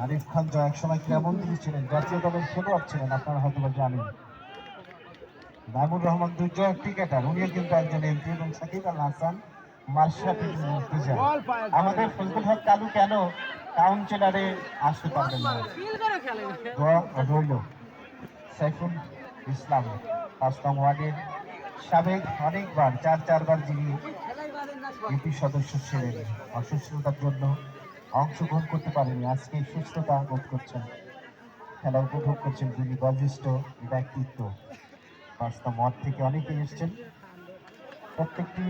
আরিফ খান জয় একসময় ক্রীড়ামন্ত্রী ছিলেন, জাতীয় দলের খেলোয়াড় ছিলেন, আপনারা হয়তো জানেন। মাহমুদ রহমান দুর্জয় ক্রিকেটার, উনিও কিন্তু একজন এমপি। এবং সাকিব আল হাসান মাশরাফির মুর্তজা। আমাদের ফজলুল হক কালু কেন কাউন্সিলরে আসতে পারবেন না? রইল সাইফুল ইসলাম ৫ নং ওয়ার্ডের সাবেক অনেকবার চারবার যিনি ইউপি সদস্য ছিলেন, অসুস্থতার জন্য অংশগ্রহণ করতে পারেনি। আজকে সুস্থতা বোধ করছেন, খেলা উপভোগ করছেন। যিনি বয়োজ্যেষ্ঠ ব্যক্তিত্ব, ৫ নং ওয়ার্ড থেকে অনেকেই এসছেন। প্রত্যেকটি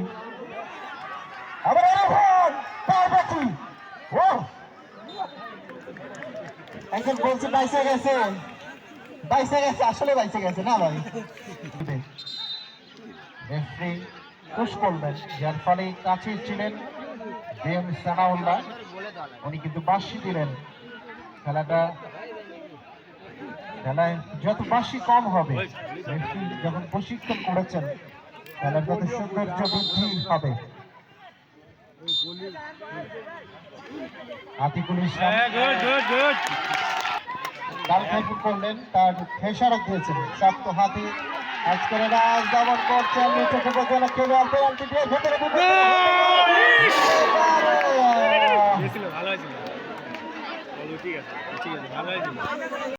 একজন বলছে বাইসে গেছে, আসলে বাইসে গেছে না ভাই। রেফারি পুশ করলেন, যার ফলে কাছে ছিলেন বিএম সানাউল্লাহ, উনি কিন্তু বাঁশি দিলেন। খেলায় যত বাঁশি কম হবে, রেফারি যখন প্রশিক্ষণ করেছেন, খেলার যত সৌন্দর্য বৃদ্ধি হবে। আতিকুল ইসলাম করলেন, তার খেসারত দিয়েছেন শক্ত হাতে। আজকের রাজ দমন করছেন খেলোয়াড়, ভালো হয়েছিল।